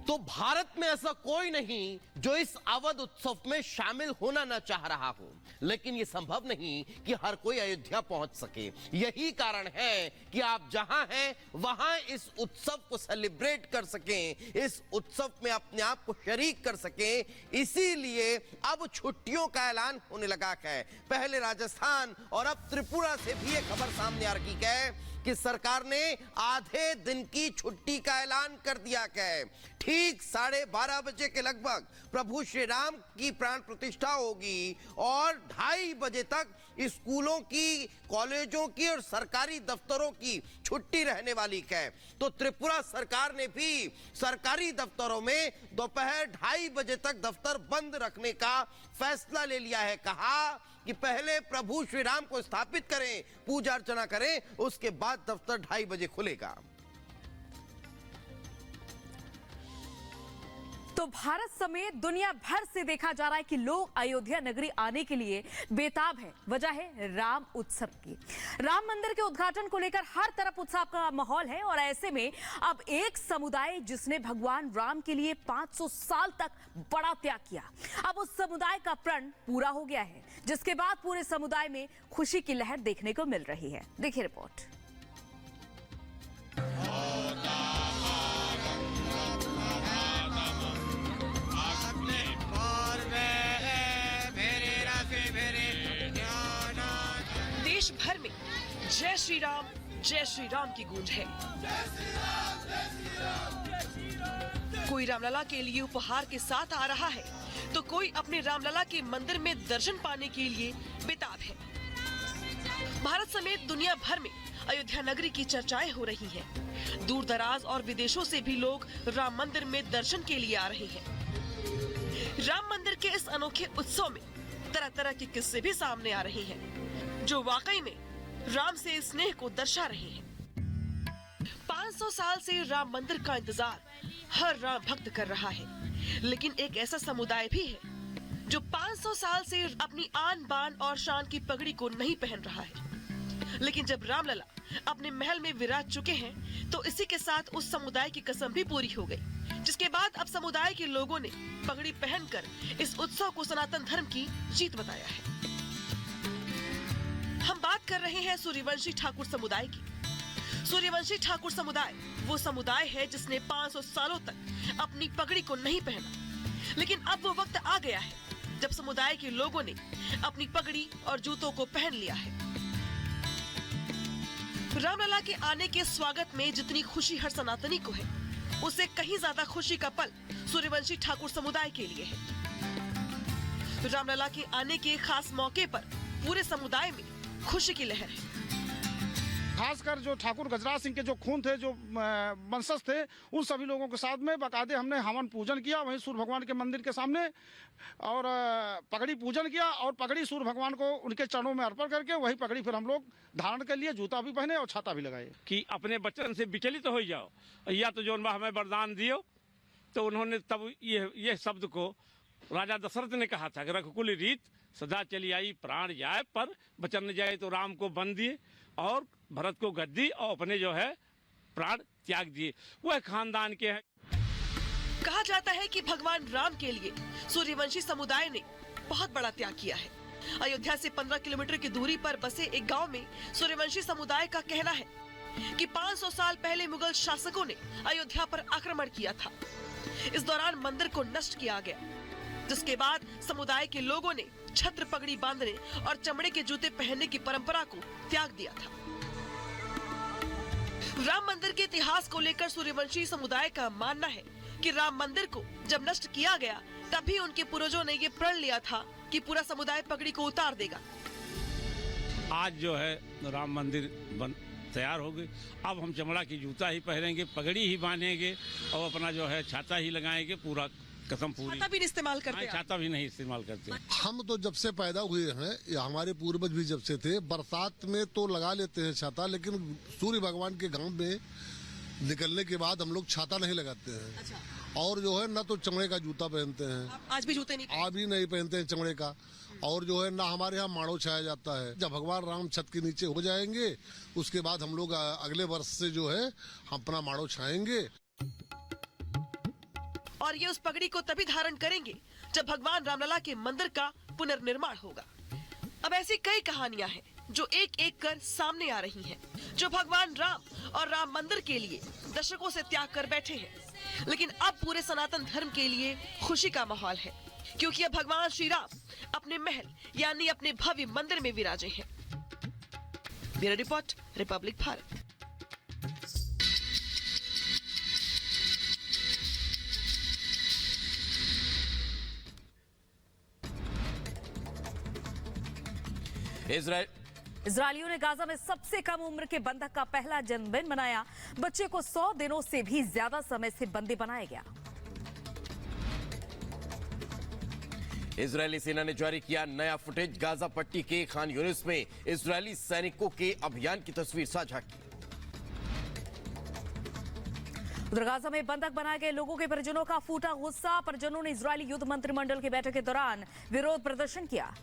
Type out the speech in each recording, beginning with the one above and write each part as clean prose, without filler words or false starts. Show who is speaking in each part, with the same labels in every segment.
Speaker 1: तो भारत में ऐसा कोई नहीं जो इस अवध उत्सव में शामिल होना न चाह रहा हो, लेकिन यह संभव नहीं कि हर कोई अयोध्या पहुंच सके। यही कारण है कि आप जहां हैं वहां इस उत्सव को सेलिब्रेट कर सकें, इस उत्सव में अपने आप को शरीक कर सकें। इसीलिए अब छुट्टियों का ऐलान होने लगा है। पहले राजस्थान और अब त्रिपुरा से भी एक खबर सामने आ रही है कि सरकार ने आधे दिन की छुट्टी का ऐलान कर दिया है। ठीक 12:30 बजे के लगभग प्रभु श्री राम की प्राण प्रतिष्ठा होगी और 2:30 बजे तक स्कूलों की, कॉलेजों की और सरकारी दफ्तरों की छुट्टी रहने वाली है। तो त्रिपुरा सरकार ने भी सरकारी दफ्तरों में दोपहर 2:30 बजे तक दफ्तर बंद रखने का फैसला ले लिया है। कहा कि पहले प्रभु श्री राम को स्थापित करें, पूजा अर्चना करें, उसके बाद दफ्तर 2:30 बजे खुलेगा।
Speaker 2: तो भारत समेत दुनिया भर से देखा जा रहा है कि लोग अयोध्या नगरी आने के लिए बेताब है। वजह है राम उत्सव की। राम मंदिर के उद्घाटन को लेकर हर तरफ उत्साह का माहौल है और ऐसे में अब एक समुदाय जिसने भगवान राम के लिए 500 साल तक बड़ा त्याग किया, अब उस समुदाय का प्रण पूरा हो गया है, जिसके बाद पूरे समुदाय में खुशी की लहर देखने को मिल रही है। देखिए रिपोर्ट।
Speaker 3: देश भर में जय श्री राम की गूंज है। कोई रामलला के लिए उपहार के साथ आ रहा है तो कोई अपने रामलला के मंदिर में दर्शन पाने के लिए बेताब है। भारत समेत दुनिया भर में अयोध्या नगरी की चर्चाएं हो रही हैं। दूर दराज और विदेशों से भी लोग राम मंदिर में दर्शन के लिए आ रहे हैं। राम मंदिर के इस अनोखे उत्सव में तरह तरह के किस्से भी सामने आ रहे हैं जो वाकई में राम से स्नेह को दर्शा रहे हैं। 500 साल से राम मंदिर का इंतजार हर राम भक्त कर रहा है, लेकिन एक ऐसा समुदाय भी है जो 500 साल से अपनी आन बान और शान की पगड़ी को नहीं पहन रहा है। लेकिन जब रामलला अपने महल में विराज चुके हैं तो इसी के साथ उस समुदाय की कसम भी पूरी हो गई, जिसके बाद अब समुदाय के लोगों ने पगड़ी पहनकर इस उत्सव को सनातन धर्म की जीत बताया है। हम बात कर रहे हैं सूर्यवंशी ठाकुर समुदाय की। सूर्यवंशी ठाकुर समुदाय वो समुदाय है जिसने 500 सालों तक अपनी पगड़ी को नहीं पहना, लेकिन अब वो वक्त आ गया है जब समुदाय के लोगों ने अपनी पगड़ी और जूतों को पहन लिया है। रामलला के आने के स्वागत में जितनी खुशी हर सनातनी को है, उससे कहीं ज्यादा खुशी का पल सूर्यवंशी ठाकुर समुदाय के लिए है। रामलला के आने के खास मौके पर पूरे समुदाय में खुशी की लहर है।
Speaker 4: खासकर जो ठाकुर गजराज सिंह के जो खून थे, जो वंशज थे, उन सभी लोगों के साथ में बाकायदे हमने हवन पूजन किया वहीं सूर्य भगवान के मंदिर के सामने, और पगड़ी पूजन किया और पगड़ी सूर्य भगवान को उनके चरणों में अर्पण करके वही पगड़ी फिर हम लोग धारण कर लिए, जूता भी पहने और छाता भी लगाए
Speaker 5: कि अपने बचन से विचलित हो जाओ, या तो जो हमें वरदान दियो। तो उन्होंने तब ये शब्द को राजा दशरथ ने कहा था कि रघुकुल रीत सदा चली आई, प्राण जाए पर बचन न जाए। तो राम को बंद दिए और भरत को गद्दी और अपने जो है प्राण त्याग दिए। वह खानदान के हैं।
Speaker 3: कहा जाता है कि भगवान राम के लिए सूर्यवंशी समुदाय ने बहुत बड़ा त्याग किया है। अयोध्या से 15 किलोमीटर की दूरी पर बसे एक गांव में सूर्यवंशी समुदाय का कहना है कि 500 साल पहले मुगल शासकों ने अयोध्या पर आक्रमण किया था। इस दौरान मंदिर को नष्ट किया गया, जिसके बाद समुदाय के लोगों ने छत्र पगड़ी बांधने और चमड़े के जूते पहनने की परंपरा को त्याग दिया था। राम मंदिर के इतिहास को लेकर सूर्यवंशी समुदाय का मानना है कि राम मंदिर को जब नष्ट किया गया तभी उनके पूर्वजों ने ये प्रण लिया था कि पूरा समुदाय पगड़ी को उतार देगा।
Speaker 5: आज जो है राम मंदिर तैयार हो गई। अब हम चमड़ा की जूता ही पहनेंगे, पगड़ी ही बांधेंगे और अपना जो है छाता ही लगाएंगे। पूरा कसम पूरी।
Speaker 3: छाता भी नहीं इस्तेमाल करते?
Speaker 5: छाता भी नहीं इस्तेमाल करते।
Speaker 6: हम तो जब से पैदा हुए हैं, हमारे पूर्वज भी जब से थे, बरसात में तो लगा लेते हैं छाता, लेकिन सूर्य भगवान के गांव में निकलने के बाद हम लोग छाता नहीं लगाते हैं।
Speaker 3: अच्छा।
Speaker 6: और जो है ना तो चमड़े का जूता पहनते हैं।
Speaker 3: आज भी जूते नहीं?
Speaker 6: आज भी नहीं पहनते हैं चमड़े का। और जो है ना हमारे यहाँ माड़ो छाया जाता है। जब भगवान राम छत के नीचे हो जाएंगे उसके बाद हम लोग अगले वर्ष से जो है हम अपना माड़ो छाएंगे।
Speaker 3: और ये उस पगड़ी को तभी धारण करेंगे जब भगवान रामलला के मंदिर का पुनर्निर्माण होगा। अब ऐसी कई कहानियां हैं जो एक एक कर सामने आ रही हैं, जो भगवान राम और राम मंदिर के लिए दशकों से त्याग कर बैठे हैं। लेकिन अब पूरे सनातन धर्म के लिए खुशी का माहौल है, क्योंकि अब भगवान श्री राम अपने महल यानी अपने भव्य मंदिर में विराजे हैं। Bureau report, Republic Bharat.
Speaker 2: इजरायलियों ने गाजा में सबसे कम उम्र के बंधक का पहला जन्मदिन मनाया। बच्चे को 100 दिनों से भी ज्यादा समय से बंदी बनाया गया।
Speaker 1: इजरायली सेना ने जारी किया नया फुटेज। गाजा पट्टी के खान यूनिस में इजरायली सैनिकों के अभियान की तस्वीर साझा की।
Speaker 2: उधर गाजा में बंधक बनाए गए लोगों के परिजनों का फूटा गुस्सा। परिजनों ने इजरायली युद्ध मंत्रिमंडल की बैठक के दौरान विरोध प्रदर्शन किया।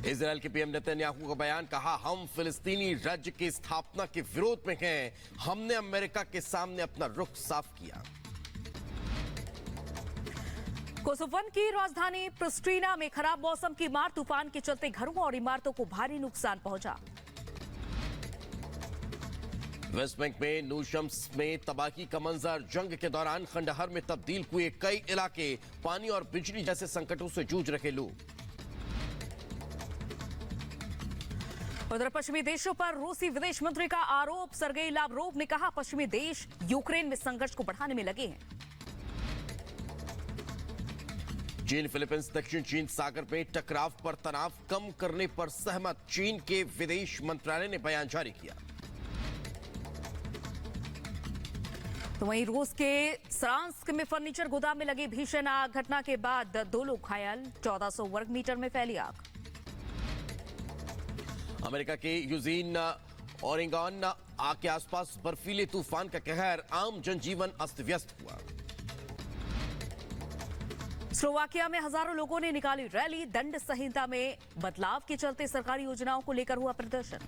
Speaker 1: इजरायल के पीएम नेतन्याहू का बयान, कहा हम फिलिस्तीनी राज्य की स्थापना के विरोध में हैं। हमने अमेरिका के सामने अपना रुख साफ किया।
Speaker 2: कोसोवन की राजधानी प्रिस्टीना में खराब मौसम की मार, तूफान के चलते घरों और इमारतों को भारी नुकसान पहुंचा।
Speaker 1: वेस्ट बैंक में नूशम्स में तबाही का मंजर। जंग के दौरान खंडहर में तब्दील हुए कई इलाके। पानी और बिजली जैसे संकटों से जूझ रहे लोग।
Speaker 2: उधर पश्चिमी देशों पर रूसी विदेश मंत्री का आरोप। सर्गेई लावरोव ने कहा पश्चिमी देश यूक्रेन में संघर्ष को बढ़ाने में लगे हैं।
Speaker 1: चीन फिलीपींस दक्षिण चीन सागर में टकराव पर तनाव कम करने पर सहमत। चीन के विदेश मंत्रालय ने बयान जारी किया।
Speaker 2: तो वहीं रूस के सरांस्क में फर्नीचर गोदाम में लगी भीषण आग। घटना के बाद 2 लोग घायल। 1400 वर्ग मीटर में फैली आग।
Speaker 1: अमेरिका के यूजीन ओरेगन आग के आसपास बर्फीले तूफान का कहर। आम जनजीवन अस्त व्यस्त हुआ।
Speaker 2: स्लोवाकिया में हजारों लोगों ने निकाली रैली। दंड संहिता में बदलाव के चलते सरकारी योजनाओं को लेकर हुआ प्रदर्शन।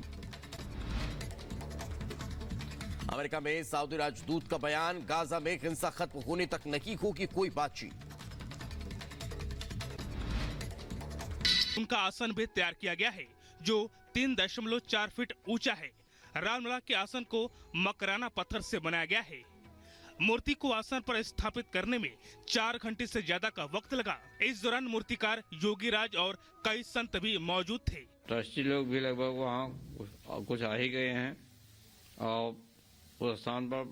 Speaker 1: अमेरिका में सऊदी राजदूत का बयान, गाजा में हिंसा खत्म होने तक नहीं होगी कोई बातचीत।
Speaker 7: उनका आसन भी तैयार किया गया है जो 3.4 फीट ऊंचा है। रामलला के आसन को मकराना पत्थर से बनाया गया है। मूर्ति को आसन पर स्थापित करने में 4 घंटे से ज्यादा का वक्त लगा। इस दौरान मूर्तिकार योगी राज और कई संत भी मौजूद थे।
Speaker 8: ट्रस्टी लोग भी लगभग वहाँ कुछ आ ही गए हैं और उस स्थान पर